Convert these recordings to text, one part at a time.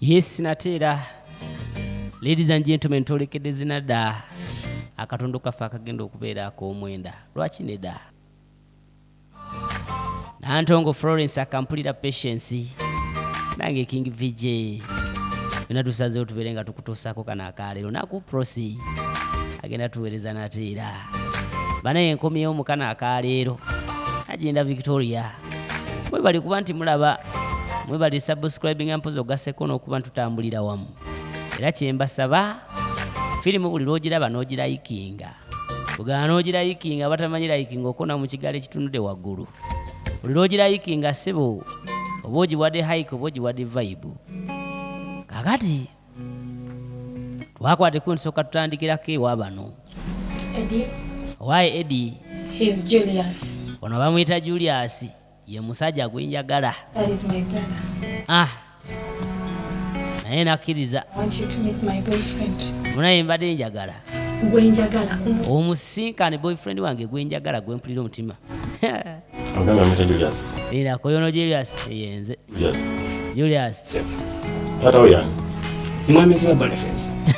Yes, natera. Ladies and gentlemen, tolekedde zina da. Akatondo kafa akagenda okubeera ak'omwenda. Lwaki ne da? Nantongo Florence akampulira patience. Nange King VJ. Bina tusazeewo tubeere nga tukutuusaako kana akaleero. Naku prosi. Agenda tuweereza natera. Banaye enkomyewo mu kana akaleero. Agenda Victoria. Mwebali kuba nti mulaba. Mwebali subscribing ampozo gaseko n'okuba ntutambulira wamu. Era kyembasaba firimu buli lwogiraba n'ogirayikinga. Bugana n'ogirayikinga batamanyirayikinga okona mu kigaalo ekitunudde waggulu. Buli lwogirayikinga ssebo oba ogiwadde hike oba ogiwadde vibe. Kakati twakwateko nsooka tutandikirako ewa bano. Eddie. Why Eddie? He's Julius. Ono bamuyita Julius. Ye musajja gwenjagala. That is my brother. Naye nakkiriza. I want you to meet my boyfriend. Munaye mbadde njagala. Gwenjagala. Omusinkane boyfriend wange gwenjagala gwempulira omutima. Agamba mwita Julius. Era koyono Julius yenze. Yes. Julius. Tata we yani? Mwamizi wa Boniface.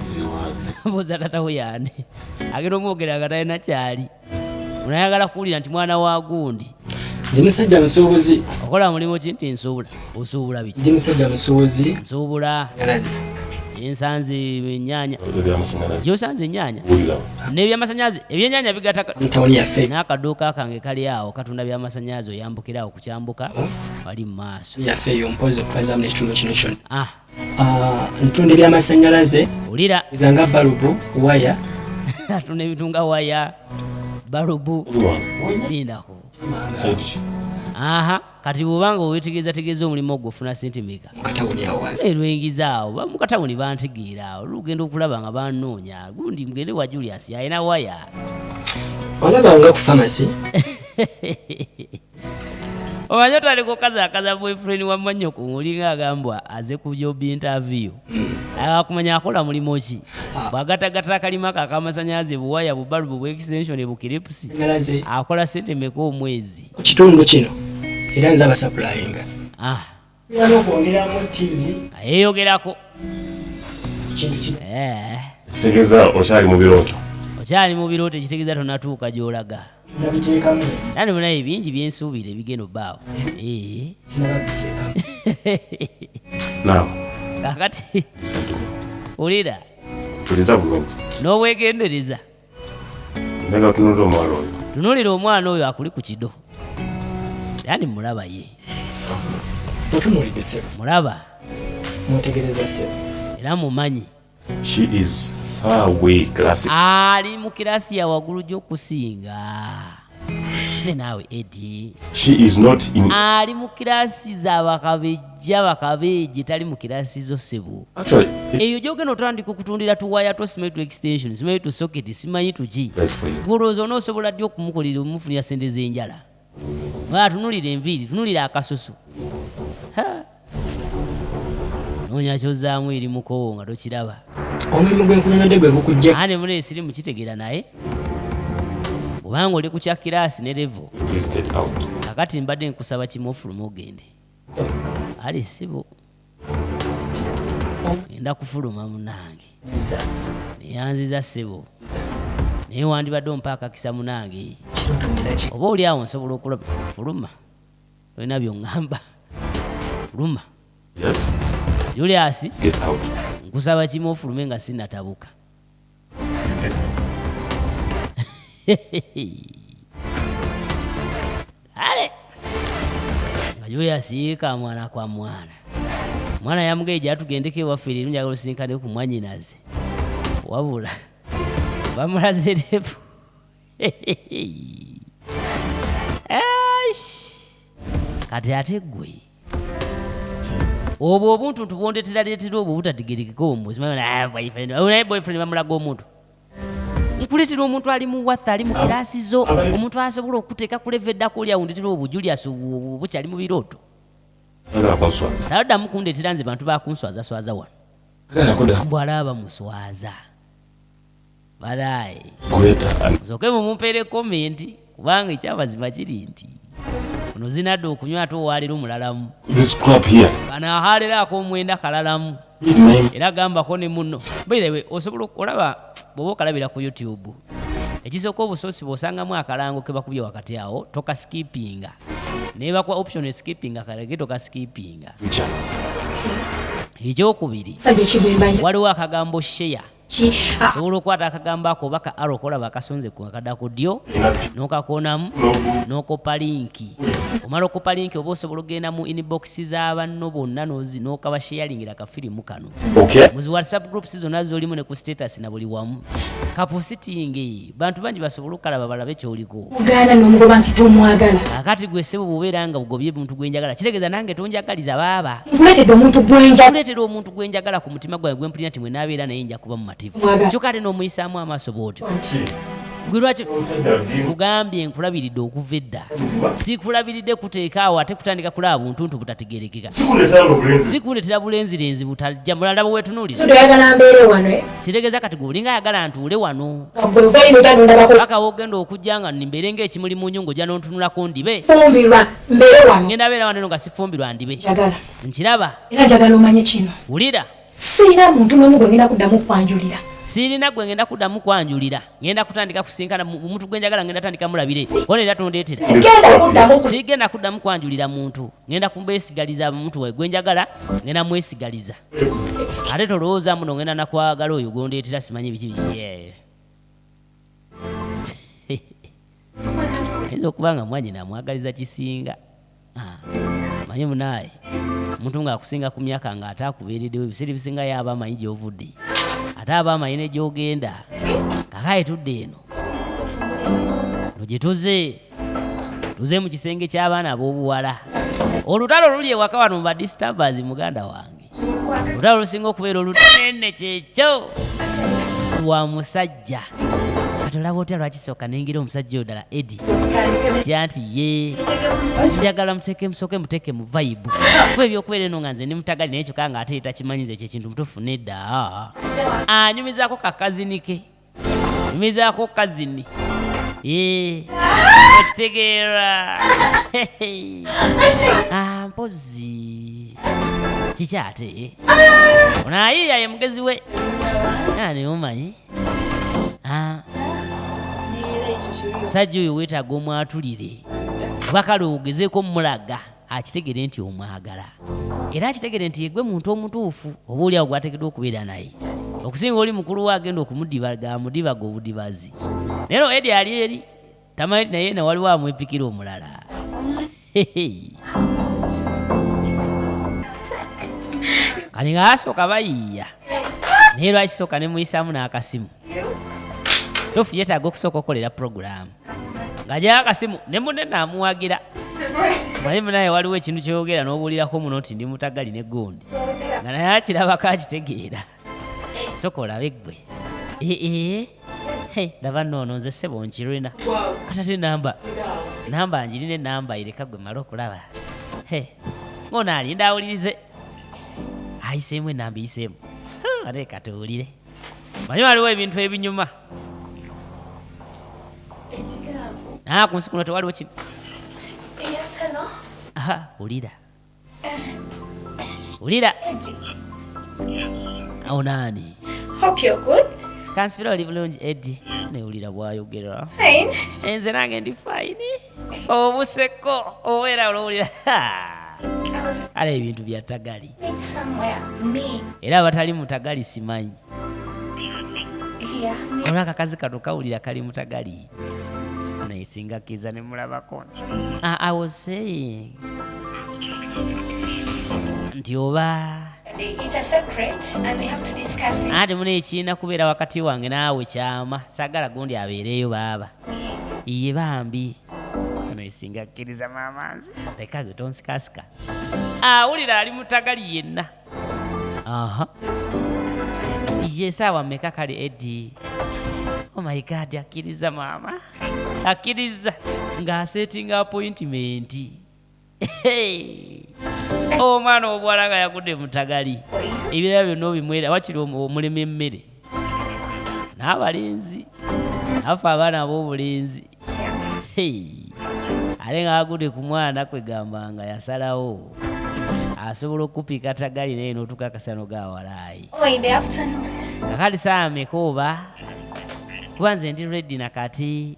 Ziwazi. Mboza tata we yani. Agenda omwogera nga talina kyali. Unayagala kuwulira nti mwana wa gundi. Ndi musajja musuubuzi. Okola mulimu ki nti nsuubula? Osuubula biki? Ndi musajja musuubuzi. Nsuubula. Ngalazi. Ensanze ennyaanya. Eby'amasannyalaze. Gy'osanze ennyaanya? Wulira. N'ebyamasannyalaze. Ebyennyaanya bigataka. Ntawuni yaffe. N'akaduuka kange kali awo katunda byamasannyalaze oyambukira awo kukyambuka wali mu maaso. Yaffe eyo mpozi okwazamu n'ekitundu kino kyonna. Ntunda ebyamasannyalaze. Wulira. Zanga balubu, waya. Atunda ebitunga waya, balubu. Lindako. Sente. Kati bw'obanga owetegeeza omulimu ogwo ofuna sente meka? Mukatawuni awo wazi. Lwengiza awo, mukatawuni bantegeera awo. Lugenda okulaba nga bannoonya. Gundi mugende wa Julius yalina waya. Olabanga ku pharmacy. Omanyi otandika okazaakaza boyfriend wa mmannyoko olinga agambwa aze ku job interview. Akumanya akola mulimu ki? Bw'agatagatta akalima ako ak'amasannyalaze buwaya bubalubu bw'extension bukiripusi. Akola sente meka omwezi? Ku kitundu kino era nze abasappulayinga. Era n'okwongeramu TV. Yeeyogerako. Kintu kino. Kitegeeza okyali mu birooto. Okyali mu birooto ekitegeeza tonatuuka gy'olaga. Nabiteekamu. Nani munaye bingi byensuubira ebigenda obbaawo. Sinababiteekamu. Naawe. Kakati. Sadduka. Wulira. Tuliza bulungi. N'obwegendereza. Ndeka tunuulira omwana oyo. Tunuulira omwana oyo akuli ku kido. Yani mulaba ye. Otunuulidde ssebo. Mulaba. Mutegereza ssebo. Era mumanyi. She is far away classic. Ali mu kirasi ya waggulu gy'okusinga. Ne naawe Eddie. She is not in. Ali mu kirasi za bakabeji tali mu kirasi zo ssebo. Actually. Eyo gy'ogenda otandika okutundira tuwaya to simanyi tu extension simanyi tu socket simanyi tuki. That's for you. Golooza onoosobola ddi okumukolera omufunira sente z'enjala. Tunulira enviiri tunulira akasusu. Noonya ky'ozzaamu eri mukowo nga tokiraba. Omulimu gw'enkunyonyoddde gwe gukujja. Ane mune esiri mukitegeera naye. Bw'obanga oli ku kya kiraasi ne level. Please get out. Kakati mbadde nkusaba kimu ofuluma ogende. Ali ssibo. Ngenda kufuluma munange. Neyanziza ssebo. Naye wandibadde ompa akakisa munange. Oba oli awo nsobola okulaba. Fuluma. Olina by'oŋŋamba. Fuluma. Yes. Julius. Get out. Nkusaba kimu ofulume nga sinnatabuka. Ale. Nga Julius yiika mwana kwa mwana. Mwana yamugeja atugendeko ewaffe leero njagala osinkane ku mwannyinaze. Wabula. Bamulaze levu. Kati ate ggwe. Obwo obuntu tubondeetera obwo butadigerekeko omuzi. Naye boyfriend bamulaga omuntu. Nkuleetera omuntu ali mu watha ali mu kiraasi zo. Omuntu asobola okuteeka ku level eddako oli awundetera obwo Julius bukyali mu birooto. Sagala kunswaza. Taddamu kundeetera nze bantu bakunswaza wano. Bw'alaba muswaza. Balaye. Gweta. Nsooke mumumpeere komenti kubanga ekyamazima kiri nti ono zinadde okunywa ate owaalira omulalamu This crop here. kana ahaalira ak'omwenda kalalamu Eat my era gambako ne munno bairewe osobola okulaba bw'oba okalabira ku YouTube ekisooka obusoosi bw'osangamu akalango ke bakubye wakati awo tokaskipinga naye bakwa option skipping akalage tokaskipinga future. ekyokubiri Sajja kibwembanyi. waliwo akagambo share Ki osobola okwata akagambo ako oba ka arrow kolaba akasonze ku akadda ku ddyo n'okakonamu n'okopa linki omala okopa linki oba osobola ogenda mu inbox z'abanno bonna n'okabasharingira akafirimu kano Okay. muzi whatsapp groups zonna zolimu ne ku status na buli wamu kapositingi bantu bangi basobola okalaba balabe kyoliko mugaana n'omugoba nti tomwagala. akati gwe ssebo bw'obeera nga bugobye muntu gwenjagala kitegeeza nange tonjagaliza baaba Nkuleetedde omuntu gwenjagala. kuleetera omuntu gwenjagala ku mutima gwange gwempulira nti mwe naabeera naye nja kuba mu mativu Mwagala. kyokka ate n'omuyisaamu amaaso bw'otyo See. gwe lwaki Consider being kugambye nkulabiridde okuva edda sikulabiridde kuteeka awo ate kutandika kulaba buntuntu butategerekeka sikuleetera n'obulenzi. sikuleetera bulenzirenzi butajja mulala bwewetunuulira Sodo oyagala mbeere wano sitegeeza kati gwe olinga ayagala ntuule wano nga gwe ova ino gyandondabako paka wogenda okujja nga nimbeere ng'ekimuli mu nyungu ojja n'ontunulako ndibe fumbirwa mbeere wano. ngenda beera wano eno nga sifumbirwa ndibe Njagala. nkiraba Era njagala omanye kino. wulira Sirina muntu n'omu gwe ngenda kuddamu kwanjulira. sirina gwe ngenda kuddamu kwanjulira ngenda kutandika kusinkana omuntu gwenjagala ngenda tandika mulabire ona era tondeetera Genda kuddamu ku sigenda kuddamu kwanjulira muntu ngenda kumbeesigaliza omuntu we gwenjagala ngenda mwesigaliza ate tolowooza muno ngenda nakwagala oyo gondeetera simanyi biki biye ayinza okuba nga mwanyina amwagaliza kisinga manyi munaaye omuntu ng'akusinga ku myaka ng'ate akubeereddewo ebiseera ebisinga yaaba amanyi gy'ovudde ate aba amanyi ne gy'ogenda kakaye tudde eno no gye tuze mu kisenge ky'abaana ab'obuwala olutalo luli ewaka wano mu badisturbers muganda wange olutalo lusinga okubeera olunene kyekyo lwa musajja kati olaba otya lwakisooka nengira omusajja oyo ddala edi tya nti ye njagala musooke muteeke mu vibe kuba ebyokubeera eno nga nze ndi mutagali naye kyokka nga ate takimanyiza ekyo ekintu mutuufu nedda anyumizaako kakazini ke nyumizaako kazini okitegeera mpozi kiki ate onaayiya ye mugezi we naye omanyi musajja oyo weetaaga omwatulire kuba kale ogezeeko mulaga akitegere nti omwagala era akitegere nti yegwe muntu omutuufu oba oli awo gwateekeddwa okubeera naye okusinga oli mukulu we agenda okumudibaga amudibaga obudibazi nero edi ali eri tamanyi ti naye nawaliwo amwepikira omulala kali nga asooka bayiiya naye lwakisooka ne muyisaamu n'akasimu tofu yeetaaga okusooka okolera puroguramu ng'ajyayo akasimu ne munne naamuwagira manyi munaye waliwo ekintu kyoyogera n'obuulirako muno nti ndi mutagali ne gundi nga naye akirabako akitegeera soka olabe ggwe laba noono nze ssebo nkirina katate namba njirina enamba ireka gwe mala okulaba ng'ono alinda awulirize ayiseemu enamba iyiseemu ate katuwulire manyi waliwo ebintu ebinyuma ku nsi kuno tewaliwo kino wulira awo naani kansifira oli bulungi edi newulira bwayogera enze nange ndi fayini obuseko obeera olowulira ala ebintu bya tagali era abatali mutagali simanyi olwa akakazi kano kawulira kali mutagali naye singa kiza ne mulabako I was saying nti oba ate muna ekiina kubeera wakati wange naawe kyama sagala gundi abeereyo baaba iye bambi naye singa kkiriza maamanzi tekage tonsikasika awulira ali mutagali yenna ye saawa mmeka kale edi oh my god akkiriza maama akkiriza ng'asetinga appointment omwana obuwala nga yagudde mutagali ebirala byonna obimwera wakiri omulema emmere n'abalenzi nafe abaana ab'obulenzi ate nga wagudde ku mwana kwegamba nga yasalawo asobola okupika tagali naye n'otukakasano gawalaayi kakati saameka oba kuba nze ndi ready nakati.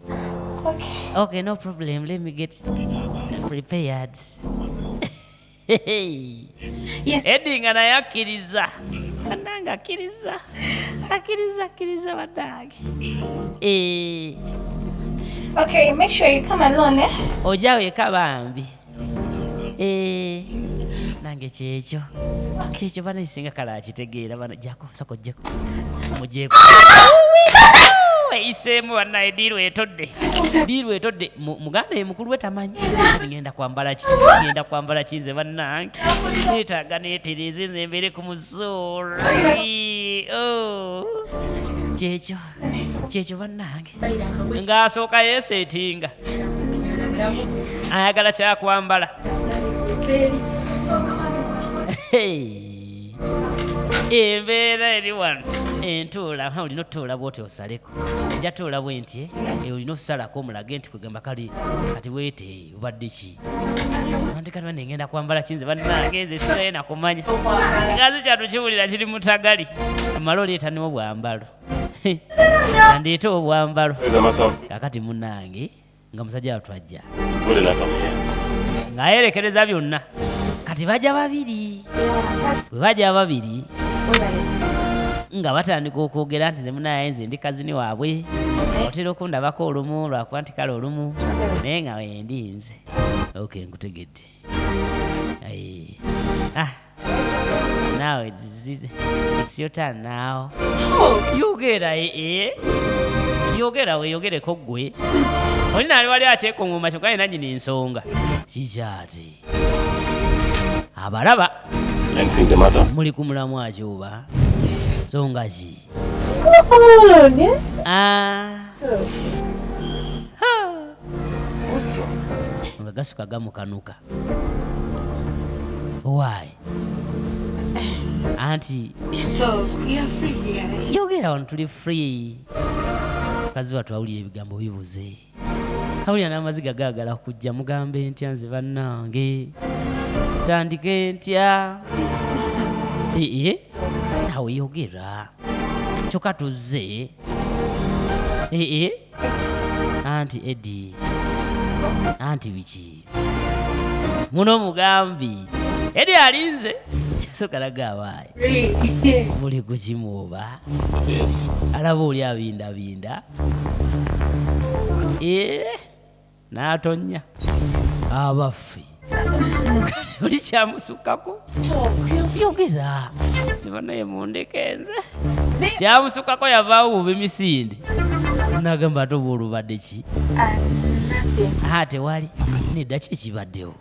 Okay, no problem, let me get prepared. Yes. Eddie nga naye akkiriza ananga akkiriza badage. Okay, make sure you come alone, eh? Ojja weka bambi. Nange kyekyo bana isinga kala akitegeera bana jako soko jeko mujeko isemu banaye diru etodde muganda ye mukulu wetamanyi ngenda kwambala kinze bannange neetaaga neetereze nze mbeere ku musoori. Kyekyo bannange ng'asooka yeeseetinga ayagala kyakwambala. Embeera eri wano entuula olina otuula bwoti osaleko ejja tuula bwenti olina osalako omulage nti kwegamba kali kati weete obadde ki andi kati bane ngenda kwambala kinze bannange nze siraye nakumanya ngazi kyatu kiwulira kiri mutagali amala oleeta niwo bwambalo andeeta obwambalo kakati munnange nga musajja watwajja ng'ayerekereza byonna kati bajja babiri bwe bajja babiri nga batandika okwogera nti ze munaye nze ndi kazini waabwe otera okundabako olumu lwakuba nti kale olumu naye nga wendi nze. Okay, nkutegedde. Now it's your turn now. Yogera weeyogereko ggwe olina ali wali akyekongoma kyokka yina nyini nsonga kikyati abalaba muli ku mulamu akyoba nsonga ki nga gasuka gamukanuka. Why? Auntie, yogera wano tuli free. Kazi watu awulira ebigambo bibuze. Awulira n'amaziga gaagala kujja mugambe ntya nze bannange. Tandike ntya. Nawe yogera. Kyokka tuzze. Auntie Eddie. Auntie biki. Muno mugambi. Eddie alinze. Kyasooka laga awaayi. Muli kukimuoba. Yes. Alaba oli abindabinda. N'atonya. Abaffe. Kati oli kyamusukkako. Yogera. Sibona ye mundeke nze. Kyamusukkako yavaawo buba emisinde. Nagamba ate oba olubadde ki? Tewali. Nedda ki ekibaddewo?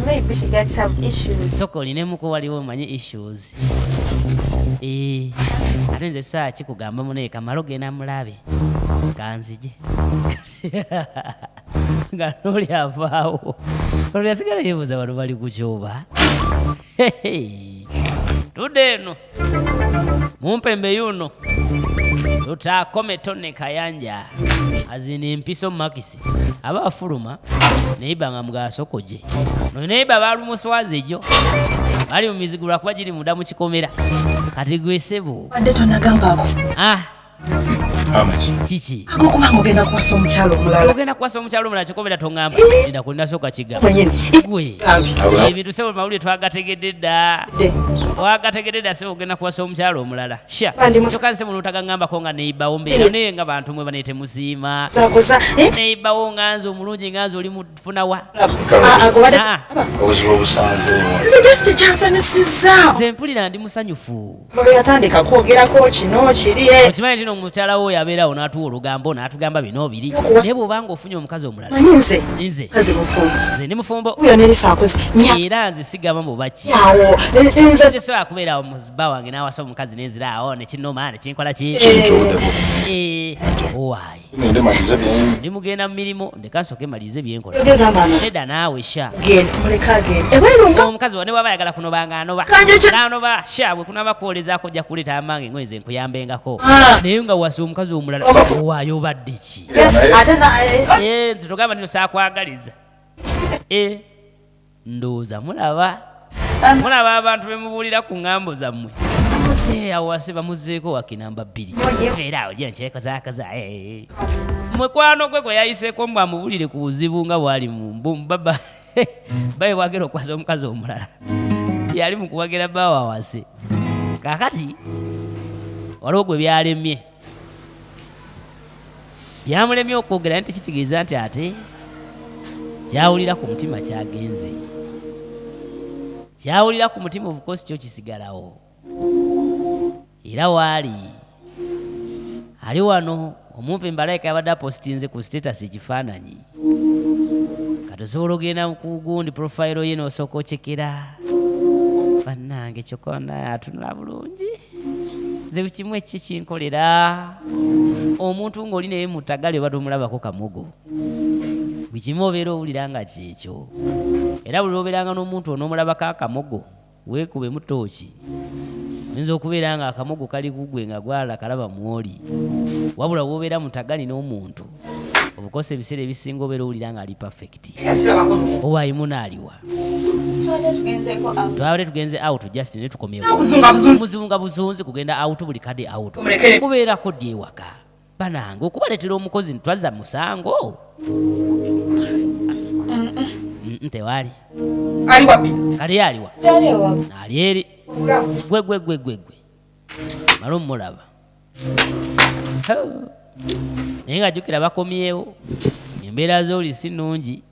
Maybe she got some issues. Soko olinemuko waliwo omanye issues. Ate nze saa kikugamba munaye kamala ogenda mulabe kanzije nga n'oli avaawo olwo yasigala yeebuuza bano bali ku kyoba. Tudde eno mumpembe yuno tutakome tone kayanja azina empiso makisi aba afuluma neiba nga mugasokoje no neiba balumuswazi jo bali mu mizigo lwakuba giri mudamu kikomera kati gwesebo Wadde tonagambako. Kiki Akokubanga ogenda kuwasa omukyalo omulala. ogenda kuwasa omukyalo omulala kikomera tongamba nda kunasooka kigamba gwe ebintu sebo mawulire twagategedde dda sebo ogenda kuwasa omukyalo omulala sha tokanse muno otagangambako nga neibawo mbeera naye nga bantu mwe baneete musiima neibawo nganze omulungi nganze oli mufunawa obuzibu obusanze Just kyansanyusizza. nze mpulira ndi musanyufu Olwo yatandika kwogerako kino kiri. okimanyi nti omukyala wo yabeerawo n'atuwa olugambo n'atugamba bino biri naye bw'obanga ofunye omukazi omulala Manyi nze nze kazi mufumbo. nze ndi mufumbo Uyo nerisa akoze. era nze sigamba mubaki Yawo. Nze nze sobola kubeerawo muzibba wange n'awasa omukazi nenziraawo nekinoma nekinkola ki kintu waayi Nende maliza byange. Ndimugenda mu mirimo ndekansooke malirize byenkola. Yogeza mama. Nedda naawe sha. Genda muleka agenda. Ebwerunga. Omukazi wane waba ayagala kunobanga anoba. N'anoba sha bwe kunaba kwolezaako ojja kuleeta amange ngoyinze nkuyambengako. Naye nga wasi omukazi omulala waayo obadde ki? Ate na tugamba nino saakwagaliza. Ndowooza mulaba abantu bemubuulira ku ŋŋambo zammwe. Awase bamuzeeko wakinamba 2 tubeeraawo gye nkyekazaakaza mukwano gwe gwe yayiseeko mbw amubulire ku buzibu nga bwali baba baye bwagera okwasa omukazi omulala yali mukuwagira bawa awase kakati waliwo gwe byalemye byamulemye okwogera nti kitegeeza nti ate kyawulira ku mutima kyagenze kyawulira ku mutima obukosi kyo kisigalawo. Era waali ali wano omumpe mbalayika yabadde apositinze ku status ekifaananyi katosobola ogenda ku gundi profile ye n'osooka okyekera bannange kyokona atunula bulungi nze kimu ekyo kinkolera omuntu ng'oli naye mutagale obadde omulabako kamogo bwe kimu obeera owulira nga kyekyo era buli obeeranga n'omuntu onoomulabako akamogo weekube mu tooki oyinza okubeera nga akamogo kali kugwe nga gwala kalaba mwoli wabula wobeera mutagali n'omuntu obukosa ebiseera ebisinga obeera owulira nga ali perfect owaayimuno aliwa twabadde tugenze out just ne tukomyewo muzunga buzunzi kugenda out buli kadde out kubeerako ddi ewaka banange okubaleetera omukozi ntwaza musango tewali kali aliwa naali eri gwe malo mulaba naye nga jjukira bakomyewo embeera z'oli si nnungi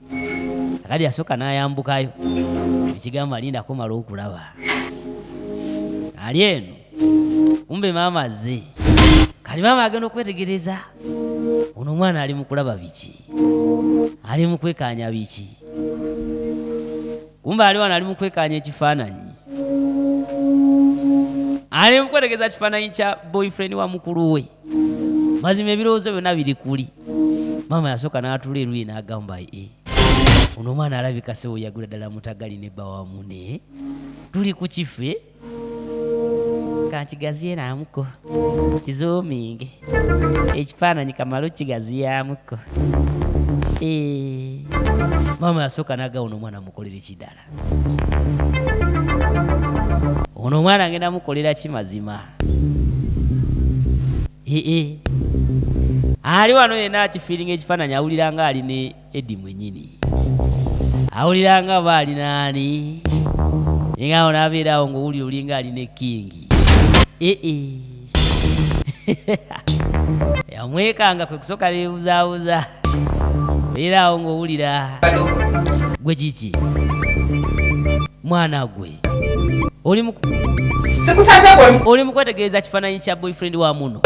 akali yasooka n'ayambukayo ekigamba alindako mala okulaba ali eno kumbe maama ze kali maama agenda okwetegereza ono omwana ali mu kulaba biki ali mu kwekanya biki kumbe ali wano ali mu kwekanya ekifaananyi ali mu kwetegeza kifaananyi kya boyfriend wa mukulu we mazima ebirowoozo byonna biri kuli maama yasooka n'atula eruyi n'agamba ono omwana alabika sewo yagula ddala mutagali ne bawamune tuli ku kife kankigaziye naamuko kizoominge ekifaananyi kamala okkigaziyamuko maama yasooka n'agamba ono omwana mukolere kiddala ono omwana agenda mukolera kimazima ali wano yenna akifiiringa ekifaananyi awulira nga ali ne Edi mwennyini awulira nga ba ali naani nga awo n'abeeraawo ng'owulira olinga ali ne kingi yamwekanga kwe kusooka neebuzabuza beeraawo ng'owulira gwe kiki mwana gwe oli mu kwetegereza kifaananyi kya boyfriend wa muno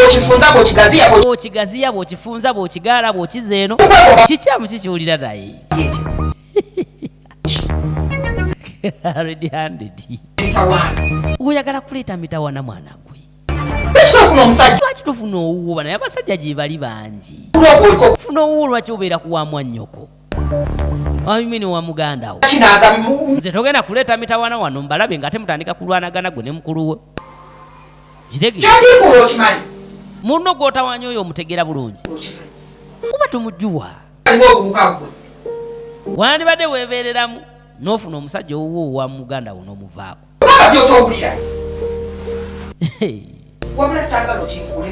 bw'okigaziya bw'okifunza bw'okigaala bw'okiza eno kikyamu kikiwulira naye red handed oyagala kuleeta mitawana mwana gwe lwaki tofuna owuwo naye abasajja gye bali bangi funa owuwo lwaki obeera kuwamwa nnyoko amini wa muganda wo nze togenda kuleeta mitawana wano mbalabe ng'ate mutandika kulwanagana gwe ne mukulu we kitege munno gw'otawanya oyo omutegera bulungi kuba tumujuwa wandibadde weebeereramu n'ofuna omusajja owuwo wa muganda wo n'omuvaako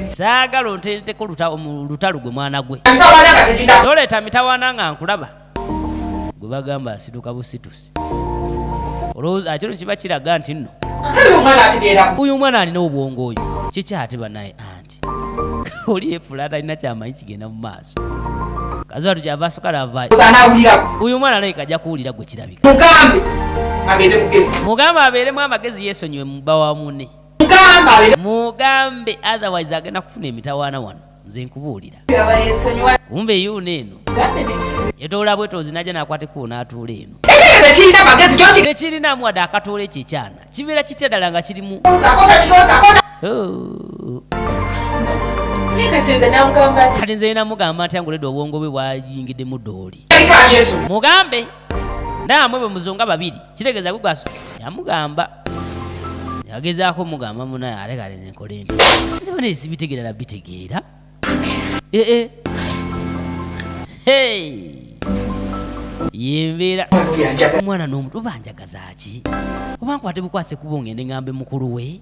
saagala ontenteko lutalu gwe mwana gwe toleeta mitawana nga nkulaba gwe bagamba asituka busitusi olowooza kino kiba kiraga nti nno uyu omwana alina obwongo oyo kikyate banaye anti oli efulata alina kyamanyi kigenda mu maaso kaziba tukyava asukala avaayo uyu omwana alabika ajja kuwulira gwe kirabika mugambe abeeremu amagezi yeesonyiwe muba wa mune mugambe otherwise agenda kufuna emitawaana wano nze nkubuulira kumbe yuuno eno yetoola bwetoozi najja nakwateko n'atuula eno tekirinamu wadde akatoola ekyekyana kibeera kitya ddala nga kirimu kati nze namugamba nti anguledde obwongo bwe bwayingidde mu ddooli Yesu. mugambe ndamwe bwe muzonga babiri kitegeeza gugwaso yamugamba yagezaako mugamba munaye alekale nenkole ndi nzibona esibitegeera nabitegeera yembeera omwana n'omuntu obanjagaza ki oba nkwate bukwase kuba ongende ngambe mukulu we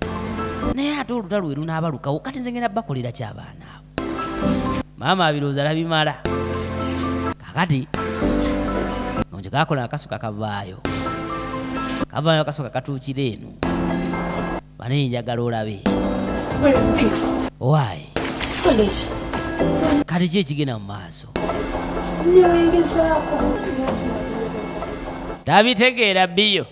naye ate olutalo lwe lunaabalukawo kati nze ngenda bakolera kyabaana abo maama abirowooza labimala kakati ngonje kakola akasuka kavaayo akasuka katuukira eno bane njagala olabe owaayi kati ki ekigenda mu maaso tabitegeera biyo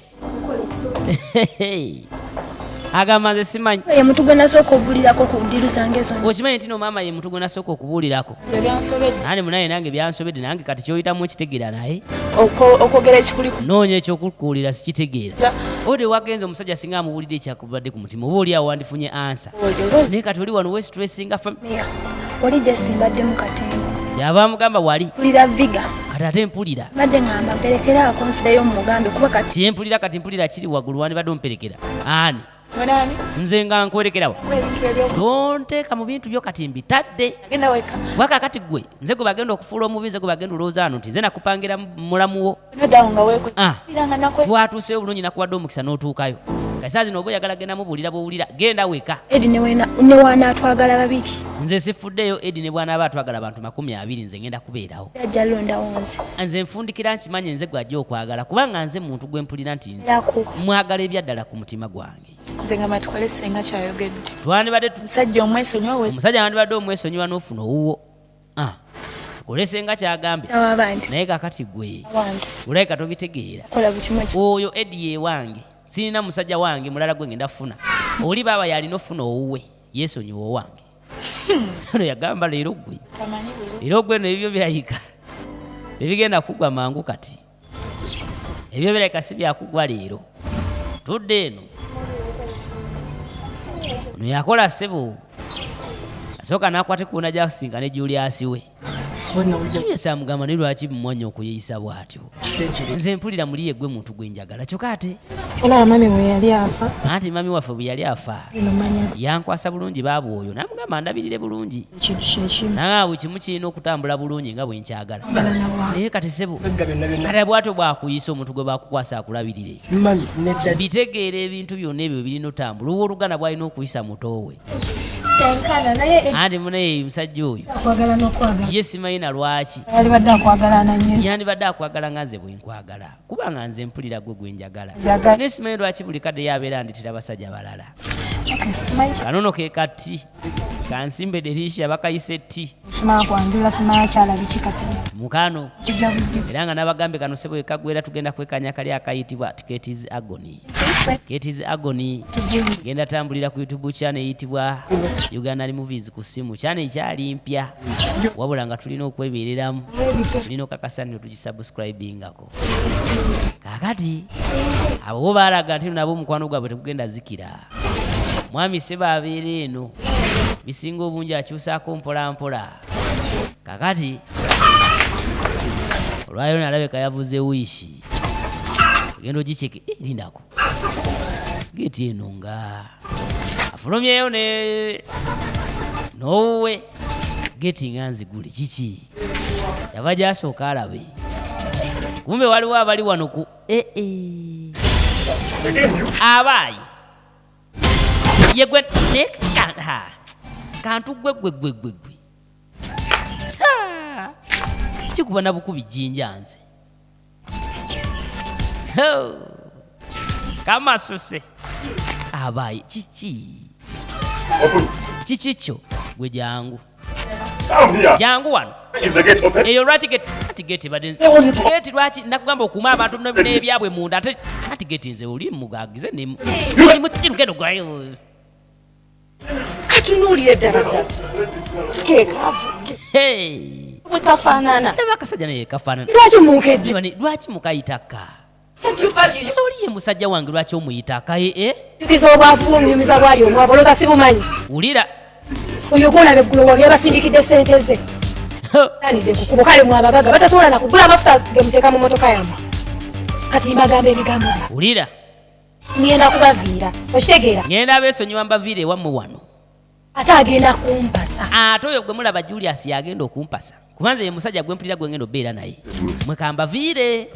agamba nze simanyi ye muntu gwe nasooka obuulirako ku ndiru zange zonna okimanyi nti no maama ye muntu gwe nasooka okubuulirako nane munaye nange byansobedde nange kati kyoyitamu ekitegeera naye okwogera ekikuliku noonya ekyokukuulira sikitegeera ode wagenza omusajja singa amubuulidde ekyakubadde ku mutima oba oli awo wandifunye ansa naye kati oli wano westressinga oli just mbadde mu katembo kyava amugamba wali mpulira viga kati ate mpulira mbadde ngamba mperekera akonsidayo mu mugambe kuba kati kyempulira kati mpulira kiri waggulu wandibadde omperekera ani Mwenani? nze nga nkwerekerawo Ebintu ebyo tonteeka mu bintu byo kati mbitadde agenda weka. waka kati gwe nze gwe bagenda okufuula omubi nze gwe bagenda olowooza ano nti nze nakupangira mulamuwo Nadawo nga weko. Biranga nakwe. twatuuse obulungi nakuwadde omukisa n'otuukayo kasa zino oba oyagala genda mubuulira bwowulira genda weka edi ne wanaatwagala babiri nze sifuddeyo edi ne bwanaaba atwagala abantu 20 nze ngenda kubeerawo ajja londawo nze nfundikira nkimanye nze gwe ajja okwagala kubanga nze muntu gwe mpulira nti Yaku. mwagala ebyaddala ku mutima gwange Nze nga matukole senga kyayogedde. twandibadde Musajja omwesonyiwa we. omusajja wandibadde omwesonyiwa n'ofuna owuwo olesenga kyagambye awabandi naye kakati gwe wange olabika tobitegeera kola bukimu oyo edi ye wange sirina musajja wange mulala gwe ngenda funa oli baaba yalina ofuna owuwe yeesonyiwa owange ono yagamba leero gwe Tamanyi bwe. leero gwe no ebyo birayika tebigenda kugwa mangu kati ebyo birayika si byakugwa leero tudde eno ono yakola ssebo asooka n'akwata ekkuuna gy'akusinka ne Julius we Julius amugamba ne lwaki mumwanya okuyeyisa bw'atyo nze mpulira muli ye gwe muntu gwe njagala kyokka ate olaba mami bwe yali afa anti mami waffe bwe yali afa nomanya yankwasa bulungi baaba oyo namugamba ndabirire bulungi ekintu kyekimu nawe kimu kirina okutambula bulungi nga bwe nkyagala naye kati sebo byonna kati bwatyo bwakuyisa omuntu gwe bakukwasa akulabirire mami nedda bitegeera ebintu byonna ebyo birina otambula owa oluganda bwalina okuyisa mutowe tenkana naye anti munaye musajja oyo akwagala n'okwagala ye simanyi na lwaki yali badde akwagalana nnyo yandibadde akwagala nga nze bwe nkwagala kubanga nze mpulira gwe gwe njagala Njagala. naye simanyi lwaki buli kadde yabeera nditira basajja balala manyi kanono ke kati kansimbe derisha bakayise etti simala kwandula simala kyala biki kati mukano ejja buzibu era nga nabagambe kano sebo ekagwera tugenda kwekanya kali akayitibwa Kate's Agony. Kate's Agony genda tambulira ku YouTube channel eyitibwa Uganda Movies ku simu channel ekyali mpya wabula nga tulina okwebereramu tulina okakasani tugisubscribingako kakati abo bo balaga nti nabo mukwano gwabwe tekugenda zikira mwami seba abeera eno bisinga obungi akyusaako mpola mpola kakati olwayo nalabeka yavuze wiishi genda ogicheke lindako geti eno nga afulumyeyo n'owuwe geti nga nzigule kiki yava gyasooka alabe kumbe waliwo abali wano ku abaayi yegwe kantu gwe kikuba na bukubi jinja nze kamasuse abayi kiki kyo gwe jangu jangu wano eyo lwaki geti badde geti lwaki nakugamba okuuma abantu n'ebyabwe munda ate geti nze oli mugagize mutitirugendo gwayo katunuulire ddala ddala keekaavu bwe kafaanana ndaba akasajja naye kafaanana lwaki munkedde lwaki mukayitaka kyufayo oli ye musajja wange lwaki omuyitaka jukiza obwavu bw'omunyumiza bwali omwavu olooza sibumanyi wulira oyo gwolaba eggulu wali abasindikidde ssente ze anidde kukubo kale mwabagaga batasobola nakugula amafuta gemuteeka mu motoka yammwe kati mbagamba ebigambo wulira ngenda kubaviira okitegeera ngenda abeesonyiwa mbaviire ewammwe wano ate agenda kumpasa ate oyo gwe mulaba Julius yagenda okumpasa kubanza ye musajja gwe mpulira gwe ngenda obeera naye mwekambaviire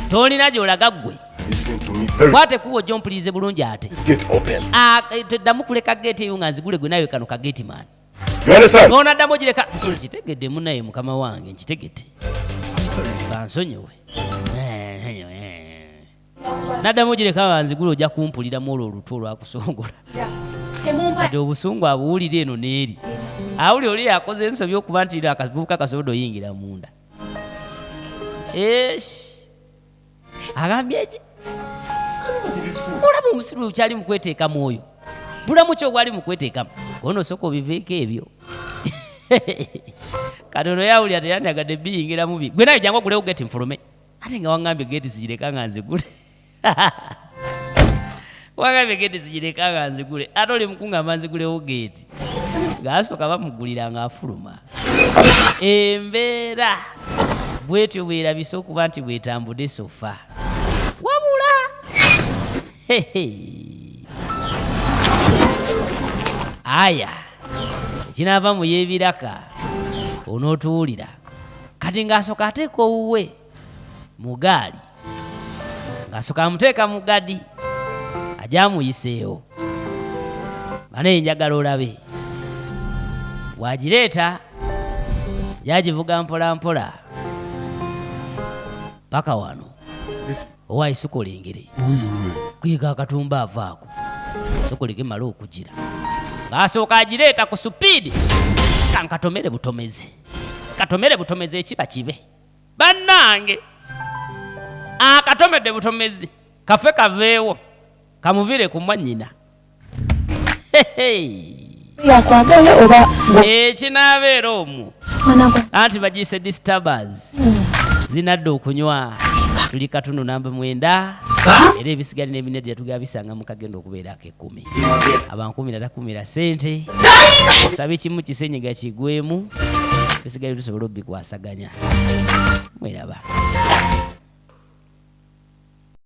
tolina gy'olaga ggwe kwate kuwo gy'ompulirize bulungi ate teddamu kuleka geeti eyo nga nzigule gwe nawe kano kageeti maani nonaddamu ogireka nkitegedde munaye mukama wange nkitegedde bansonyiwe naddamu ogireka banzigule ojja kumpuliramu olwo olutu olwakusongola ate obusungu abuwulira eno n'eri awuli oli yakoze ensobi okuba nti akavubuka kasobola oyingira munda agambye eki olaba omusiru okyali mu kweteekamu oyo bulamu ki obwali mu kweteekamu ono osooka obiveeko ebyo kati ono yawulira teyandagadde biyingira mubi gwe nayo jangu ogulewo geeti nfulume ate nga waŋŋambye geeti zigireka nga nzigule wagambye geeti zigireka nga nzigule ate oli mukuŋŋamba nzigulewo geeti ng'asooka bamugulira ng'afuluma embeera bwetyo bwerabise okuba nti bwetambudde sofa wabula aya ekinaava mu y'ebiraka onootuwulira kati ng'asooka ateeka owuwe mu gaali ng'asooka amuteeka mu gadi ajamuyiseewo banaye njagala olabe wagireeta yagivuga mpola mpola paka wano owaayi sukolengere kwiga akatumba avaako sokolege mala okugira ng'asooka agireeta ku supiidi kankatomere butomezi ekiba kibe bannange akatomedde butomezi kafe kaveewo kamuvire ku mwannyina yakwagala oba ekinaabeera omwo anti bagiyise disturbers zinadde okunywa tuli katundu namba 9 era ebisigali n'ebine gyetugaba bisanga mu kagenda okubeerako 10 abankumi natakumira ssente osabe kimu kisenyiga kigwemu bisigali tusobola obikwasaganya mweraba